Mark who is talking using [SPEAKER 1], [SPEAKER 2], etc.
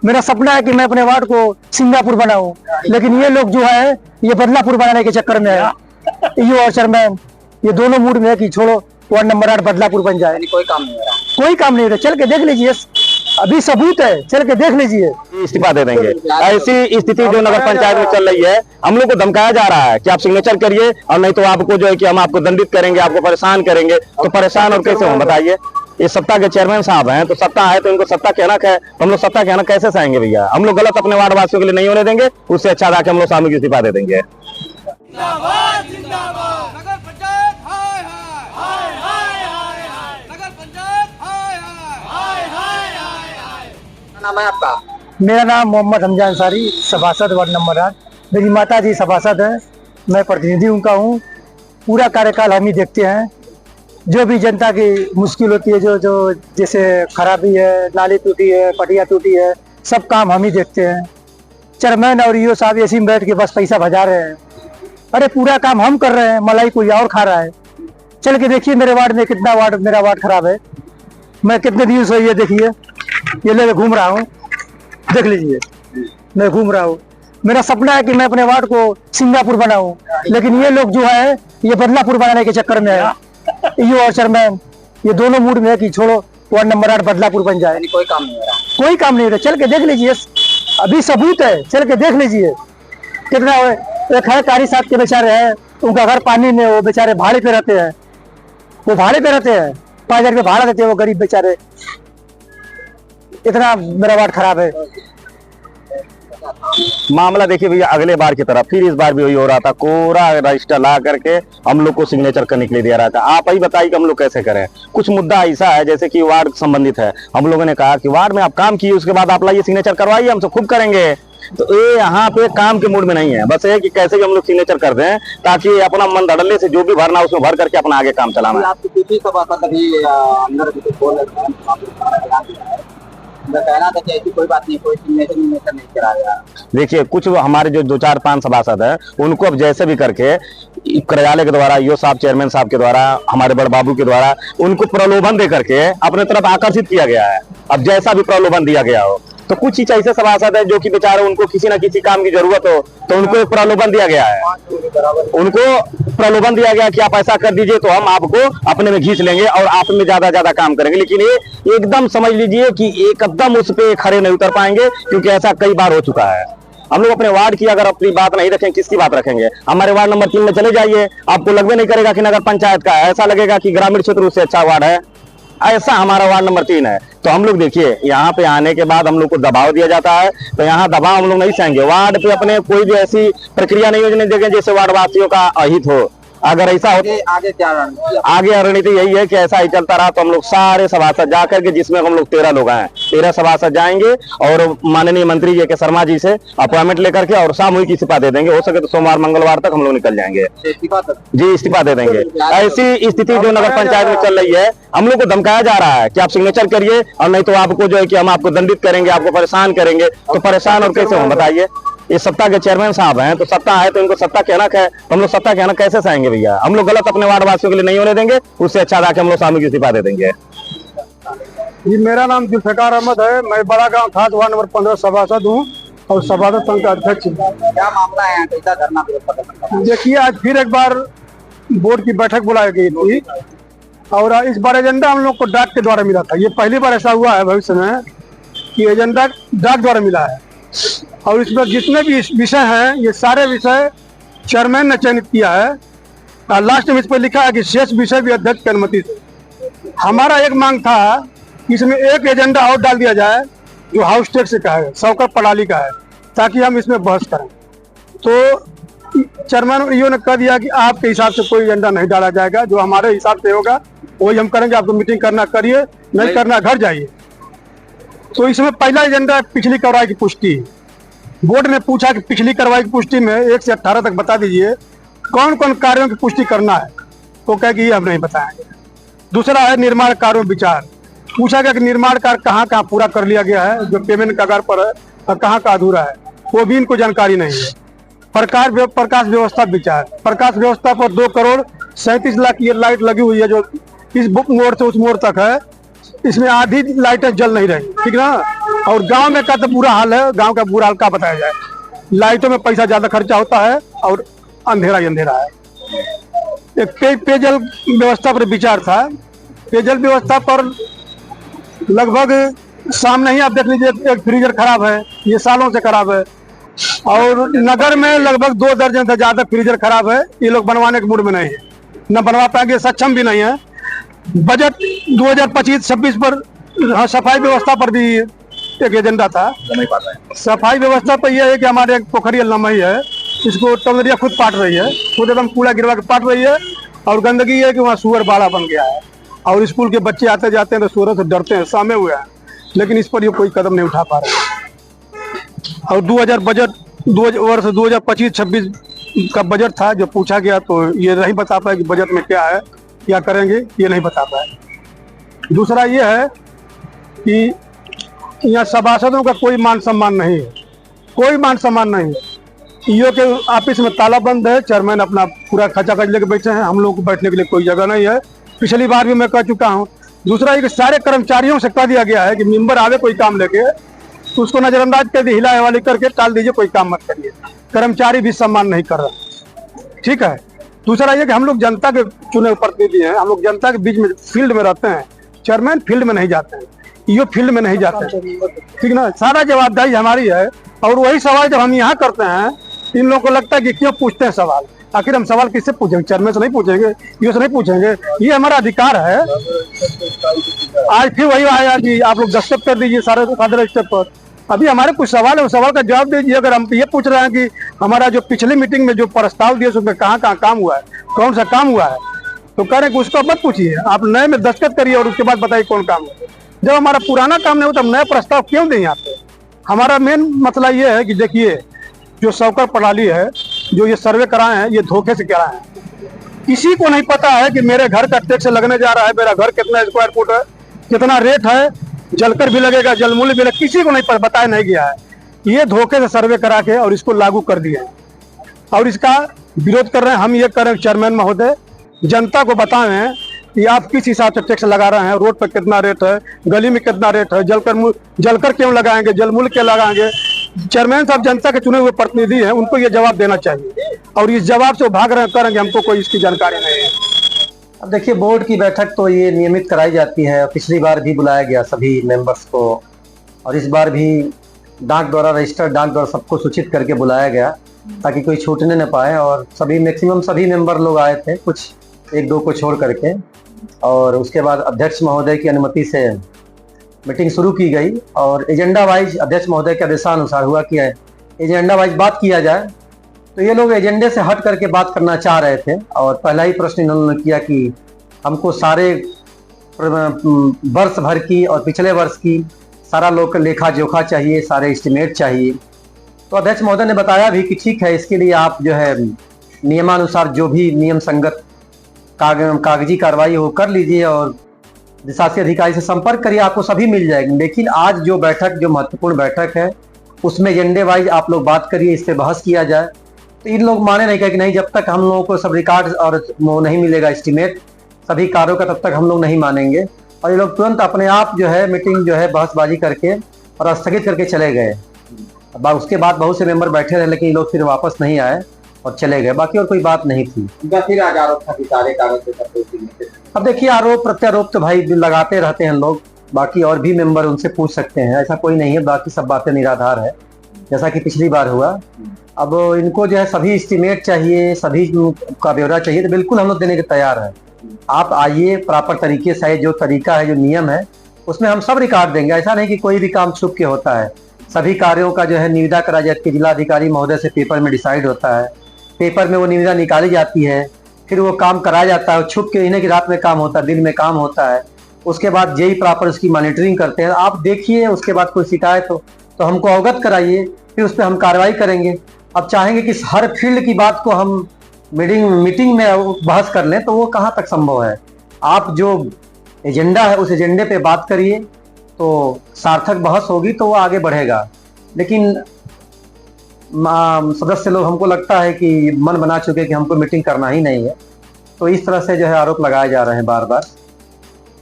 [SPEAKER 1] मेरा सपना है कि मैं अपने वार्ड को सिंगापुर बनाऊं, लेकिन ये लोग जो है ये बदलापुर बनाने के चक्कर में है। ईओ और चेयरमैन ये दोनों मूड में है कि छोड़ो वार्ड नंबर 8 बदलापुर बन जाए।
[SPEAKER 2] कोई काम नहीं हो रहा,
[SPEAKER 1] कोई काम नहीं हो रहा, चल के देख लीजिए, अभी सबूत है, चल के देख लीजिए।
[SPEAKER 3] इस्तीफा दे देंगे। ऐसी स्थिति जो नगर पंचायत में चल रही है, हम लोग को धमकाया जा रहा है कि आप सिग्नेचर करिए और नहीं तो आपको जो है कि हम आपको दंडित करेंगे, आपको परेशान करेंगे। तो परेशान और कैसे हो बताइए? ये सत्ता के चेयरमैन साहब हैं, तो सत्ता है तो इनको सत्ता कहना है, तो हम लोग सत्ता कहना कैसे सहेंगे भैया? हम लोग गलत अपने वार्ड वासियों के लिए नहीं होने देंगे, उससे अच्छा था कि हम लोग सामूहिक इस्तीफा दे देंगे।
[SPEAKER 4] जिंदाबाद जिंदाबाद नगर पंचायत हाय हाय हाय हाय हाय नगर पंचायत हाय हाय हाय हाय हाय।
[SPEAKER 2] क्या नाम है आपका?
[SPEAKER 1] मेरा नाम मोहम्मद हमजा अंसारी, सभासद वार्ड नंबर 8। मेरी माता जी सभासद है, मैं प्रतिनिधि उनका हूँ। पूरा कार्यकाल हम ही देखते हैं, जो भी जनता की मुश्किल होती है, जो जैसे खराबी है, नाली टूटी है, पटिया टूटी है, सब काम हम ही देखते हैं। चेयरमैन और ईओ साहब ऐसे में बैठ के बस पैसा भजा रहे हैं। अरे पूरा काम हम कर रहे हैं, मलाई कोई और खा रहा है। चल के देखिए मेरे वार्ड में कितना मेरा वार्ड खराब है। मैं कितने दिन से ये देखिए, ये लेके घूम रहा हूँ, देख लीजिए मैं घूम रहा हूँ। मेरा सपना है कि मैं अपने वार्ड को सिंगापुर बनाऊं, लेकिन ये लोग जो है ये बदलापुर बनाने के चक्कर में है। ईओ और चेयरमैन ये दोनों मूड में है कि छोड़ो वार्ड नंबर 8 बदलापुर बन जाए।
[SPEAKER 2] कोई काम नहीं हो रहा,
[SPEAKER 1] कोई काम नहीं हो रहा, चल के देख लीजिए, अभी सबूत है, चल के देख लीजिए कितना। एक है कारी साहब के बेचारे हैं, उनका घर पानी में, वो बेचारे भाड़े पे रहते हैं, वो भाड़े पे रहते हैं, 5,000 रुपये भाड़ा देते हैं वो गरीब बेचारे। इतना मेरा वार्ड खराब है।
[SPEAKER 3] मामला देखिए भैया, अगले बार की तरह फिर इस बार भी वही हो रहा था, कोरा रजिस्टर ला करके हम लोग को सिग्नेचर करने के लिए दिया रहा था। आप ही बताइए कि हम लोग कैसे करें? कुछ मुद्दा ऐसा है जैसे कि वार्ड संबंधित है, हम लोगों ने कहा कि वार्ड में आप काम किए, उसके बाद आप लाइए सिग्नेचर करवाइए, हम सब खूब करेंगे। तो ये यहाँ पे काम के मूड में नहीं है, बस ये कि कैसे भी हम लोग सिग्नेचर कर दें ताकि अपना मन धड़ल्ले से जो भी भरना उसमें भर करके अपना आगे काम चलाना है।
[SPEAKER 2] आपकी किसी सभासद अभी अंदर बोल रहे हैं, कहना था कि ऐसी कोई बात नहीं, कोई सिग्नेचर नहीं कराया।
[SPEAKER 3] देखिए कुछ हमारे जो 2-4-5 सभासद हैं, उनको अब जैसे भी करके कार्यालय के द्वारा, ईओ साहब, चेयरमैन साहब के द्वारा, हमारे बड़े बाबू के द्वारा उनको प्रलोभन दे करके अपने तरफ आकर्षित किया गया है। अब जैसा भी प्रलोभन दिया गया हो, तो कुछ ही ऐसे सभासद है जो कि बेचारे उनको किसी न किसी काम की जरूरत हो तो उनको एक प्रलोभन दिया गया है। उनको प्रलोभन दिया गया कि आप ऐसा कर दीजिए तो हम आपको अपने में घींच लेंगे और आप में ज्यादा काम करेंगे। लेकिन ये एकदम समझ लीजिए कि एकदम उस पे खड़े नहीं उतर पाएंगे, क्योंकि ऐसा कई बार हो चुका है। हम लोग अपने वार्ड की अगर अपनी बात नहीं रखें, किसकी बात रखेंगे? हमारे वार्ड नंबर 3 में चले जाइए, आपको लगभग नहीं करेगा कि नगर पंचायत का है, ऐसा लगेगा कि ग्रामीण क्षेत्र उससे अच्छा वार्ड है। ऐसा हमारा वार्ड नंबर 3 है। तो हम लोग देखिए यहाँ पे आने के बाद हम लोग को दबाव दिया जाता है, तो यहाँ दबाव हम लोग नहीं सहेंगे। वार्ड पे अपने कोई भी ऐसी प्रक्रिया नहीं होने देंगे जैसे वार्ड वासियों का अहित हो। अगर ऐसा हो,
[SPEAKER 2] आगे क्या रणनीति?
[SPEAKER 3] आगे रणनीति यही है कि ऐसा ही चलता रहा तो हम लोग सारे सभासद जाकर के, जिसमें हम लोग 13 लोग हैं, 13 सभासद जाएंगे और माननीय मंत्री जी के शर्मा जी से अपॉइंटमेंट लेकर के और सामूहिक इस्तीफा दे देंगे। हो सके तो सोमवार मंगलवार तक हम लोग निकल जाएंगे जी, इस्तीफा दे देंगे। ऐसी स्थिति जो नगर पंचायत में चल रही है, हम लोग को धमकाया जा रहा है कि आप सिग्नेचर करिए और नहीं तो आपको जो है कि हम आपको दंडित करेंगे, आपको परेशान करेंगे। तो परेशान और कैसे हो बताइए? ये सत्ता के चेयरमैन साहब हैं, तो सत्ता है तो इनको सत्ता कहना है, तो हम लोग सत्ता कहना कैसे सहेंगे भैया? हम लोग गलत अपने वार्ड वासियों के लिए नहीं होने देंगे, उससे अच्छा था कि हम लोग सामूहिक इस्तीफा दे देंगे।
[SPEAKER 1] जी मेरा नाम जुल्फिकार अहमद है, मैं बड़ा गांव खास वार्ड नंबर 15 सभासद हूँ और सभासद संघ का अध्यक्ष हूँ।
[SPEAKER 2] क्या मामला है, कैसा धरना प्रदर्शन?
[SPEAKER 1] देखिए आज फिर एक बार बोर्ड की बैठक बुलाई गई थी और इस बार एजेंडा हम लोग को डाक के द्वारा मिला था। ये पहली बार ऐसा हुआ है भविष्य में कि एजेंडा डाक द्वारा मिला है, और इसमें जितने भी विषय हैं ये सारे विषय चेयरमैन ने चयनित किया है और लास्ट में इस पर लिखा है कि शेष विषय भी अध्यक्ष की अनुमति से। हमारा एक मांग था कि इसमें एक एजेंडा और डाल दिया जाए जो हाउस टैक्स का है, शौकत पड़ाली का है, ताकि हम इसमें बहस करें। तो चेयरमैन ईओ ने कह दिया कि आपके हिसाब से कोई एजेंडा नहीं डाला जाएगा, जो हमारे हिसाब से होगा वही हम करेंगे, आपको मीटिंग करना करिए, नहीं करना घर जाइए। तो इसमें पहला एजेंडा पिछली कार्रवाई की पुष्टि। बोर्ड ने पूछा कि पिछली कार्रवाई की पुष्टि में 1 से 18 तक बता दीजिए कौन कौन कार्यों की पुष्टि करना है, तो कह कि ये हम नहीं बताएंगे। दूसरा है निर्माण कार्यों विचार। पूछा गया कि निर्माण कार्य कहाँ कहाँ पूरा कर लिया गया है, जो पेमेंट कगार पर है, और कहाँ का अधूरा है, वो भी इनको जानकारी नहीं है। प्रकाश व्यवस्था विचार। प्रकाश व्यवस्था पर 2 करोड़ 37 लाख की लाइट लगी हुई है, जो इस मोड़ से उस मोड़ तक है, इसमें आधी लाइटें जल नहीं रही, ठीक ना। और गांव में का तो बुरा हाल है, गांव का बुरा हाल का बताया जाए। लाइटों में पैसा ज्यादा खर्चा होता है और अंधेरा ही अंधेरा है। एक पेयजल व्यवस्था पर विचार था। पेयजल व्यवस्था पर लगभग सामने ही आप देख लीजिए, एक फ्रीजर खराब है, ये सालों से खराब है। और नगर में लगभग 2 दर्जन से ज्यादा फ्रीजर खराब है। ये लोग बनवाने के मूड में नहीं है, न बनवा पाएंगे, सक्षम भी नहीं है। बजट 2025-26 पर हाँ, सफाई व्यवस्था पर भी एक एजेंडा था।
[SPEAKER 3] नहीं पाता है।
[SPEAKER 1] सफाई व्यवस्था तो यह है कि हमारे एक पोखरी लम्बी है, इसको टोलरिया खुद पाट रही है, खुद एकदम कूड़ा गिरवा के पाट रही है। और गंदगी है कि वहाँ सुअर बाड़ा बन गया है और स्कूल के बच्चे आते जाते हैं तो सुअरों से डरते हैं, सामे हुए हैं। लेकिन इस पर ये कोई कदम नहीं उठा पा रहे। और 2025-26 का बजट था जो पूछा गया, तो ये नहीं बता पाए कि बजट में क्या है, क्या करेंगे, ये नहीं बता पाए। दूसरा ये है कि यहाँ सभासदों का कोई मान सम्मान नहीं है, कोई मान सम्मान नहीं है। ईओ के ऑफिस में ताला बंद है, चेयरमैन अपना पूरा खचाखच लेके बैठे हैं, हम लोग को बैठने के लिए कोई जगह नहीं है। पिछली बार भी मैं कह चुका हूँ। दूसरा ये कि सारे कर्मचारियों से कह दिया गया है कि मेंबर आवे कोई काम लेके तो उसको नजरअंदाज कर दी, हिला हवाली करके टाल दीजिए, कोई काम मत करिए। कर्मचारी भी सम्मान नहीं कर रहे, ठीक है। दूसरा ये कि हम लोग जनता के चुने प्रतिनिधि हैं, हम लोग जनता के बीच में फील्ड में रहते हैं। चेयरमैन फील्ड में नहीं जाते हैं, ईओ फील्ड में नहीं जाते हैं, ठीक ना। सारा जवाबदारी हमारी है। और वही सवाल जब हम यहाँ करते हैं, इन लोगों को लगता है कि क्यों पूछते हैं सवाल। आखिर हम सवाल किससे पूछेंगे? चेयरमैन से नहीं पूछेंगे, ईओ से नहीं पूछेंगे, ये हमारा अधिकार है। आज फिर वही आया कि आप लोग दस्तखत कर दीजिए सारे फादर स्टेप पर। अभी हमारे कुछ सवाल है, उस सवाल का जवाब दीजिए। अगर हम ये पूछ रहे हैं कि हमारा जो पिछली मीटिंग में जो प्रस्ताव दिए उसमें कहाँ काम हुआ है, कौन सा काम हुआ है, तो कह रहे हैं कि उसको मत पूछिए, आप नए में दस्तखत करिए और उसके बाद बताइए कौन काम है। जब हमारा पुराना काम नहीं होता, हम नया प्रस्ताव क्यों दें यहाँ पे? हमारा मेन मसला ये है कि देखिए, जो सौकर प्रणाली है, जो ये सर्वे कराए हैं, ये धोखे से कराए हैं। किसी को नहीं पता है कि मेरे घर का टैक्स लगने जा रहा है, मेरा घर कितना स्क्वायर फुट है, कितना रेट है, जलकर भी लगेगा, जलमूल्य भी लगेगा, किसी को नहीं बताया नहीं गया है। ये धोखे से सर्वे करा के और इसको लागू कर दिए और इसका विरोध कर रहे हैं। हम ये कर रहे हैं, चेयरमैन महोदय जनता को बताएं कि आप किस हिसाब से टैक्स लगा रहे हैं, रोड पर कितना रेट है, गली में कितना रेट है, जलकर क्यों लगाएंगे, जलमूल्य क्यों लगाएंगे। चेयरमैन साहब जनता के चुने हुए प्रतिनिधि हैं, उनको ये जवाब देना चाहिए। और इस जवाब से वो भाग रहे करेंगे, हमको कोई इसकी जानकारी नहीं है।
[SPEAKER 5] अब देखिए, बोर्ड की बैठक तो ये नियमित कराई जाती है। पिछली बार भी बुलाया गया सभी मेंबर्स को, और इस बार भी डाक द्वारा, रजिस्टर्ड डाक द्वारा सबको सूचित करके बुलाया गया ताकि कोई छूटने न पाए। और सभी मैक्सिमम सभी मेंबर लोग आए थे, कुछ 1-2 को छोड़ करके। और उसके बाद अध्यक्ष महोदय की अनुमति से मीटिंग शुरू की गई और एजेंडा वाइज अध्यक्ष महोदय के आदेशानुसार हुआ कि एजेंडा वाइज बात किया जाए। तो ये लोग एजेंडे से हट करके बात करना चाह रहे थे और पहला ही प्रश्न इन्होंने किया कि हमको सारे वर्ष भर की और पिछले वर्ष की सारा लोग लेखा जोखा चाहिए, सारे एस्टिमेट चाहिए। तो अध्यक्ष महोदय ने बताया भी कि ठीक है, इसके लिए आप जो है नियमानुसार जो भी नियम संगत कागजी कार्रवाई हो कर लीजिए और शासी अधिकारी से संपर्क करिए, आपको सभी मिल जाएगी। लेकिन आज जो बैठक, जो महत्वपूर्ण बैठक है, उसमें एजेंडे वाइज आप लोग बात करिए, इस पर बहस किया जाए। तो इन लोग माने नहीं, कहे कि नहीं, जब तक हम लोगों को सब रिकॉर्ड और वो नहीं मिलेगा एस्टिमेट सभी कार्यों का, तब तक हम लोग नहीं मानेंगे। और ये लोग तुरंत अपने आप जो है मीटिंग जो है बहसबाजी करके और स्थगित करके चले गए। उसके बाद बहुत से मेंबर बैठे रहे, लेकिन ये लोग फिर वापस नहीं आए और चले गए। बाकी और कोई बात नहीं थी।
[SPEAKER 2] फिर आज आरोप था कि सारे कागज।
[SPEAKER 5] अब देखिए, आरोप प्रत्यारोप तो भाई लगाते रहते हैं लोग, बाकी और भी मेंबर उनसे पूछ सकते हैं, ऐसा कोई नहीं है। बाकी सब बातें निराधार है, जैसा कि पिछली बार हुआ। अब इनको जो है सभी एस्टिमेट चाहिए, सभी का ब्यौरा चाहिए, तो बिल्कुल हम लोग देने के तैयार है। आप आइए, प्रॉपर तरीके से, जो तरीका है, जो नियम है, उसमें हम सब रिकॉर्ड देंगे। ऐसा नहीं कि कोई भी काम छुप के होता है। सभी कार्यों का जो है निविदा करा जाती है, जिलाधिकारी महोदय से पेपर में डिसाइड होता है, पेपर में वो निविदा निकाली जाती है, फिर वो काम कराया जाता है। छुप के इन्हें की रात में काम होता है, दिन में काम होता है। उसके बाद जेई प्रॉपर उसकी मॉनिटरिंग करते हैं। आप देखिए, उसके बाद कोई शिकायत हो तो हमको अवगत कराइए, फिर उस पर हम कार्रवाई करेंगे। अब चाहेंगे कि हर फील्ड की बात को हम मीटिंग में बहस कर लें, तो वो कहाँ तक संभव है। आप जो एजेंडा है उस एजेंडे पे बात करिए, तो सार्थक बहस होगी तो वो आगे बढ़ेगा। लेकिन सदस्य लोग, हमको लगता है कि मन बना चुके कि हमको मीटिंग करना ही नहीं है, तो इस तरह से जो है आरोप लगाए जा रहे हैं बार बार।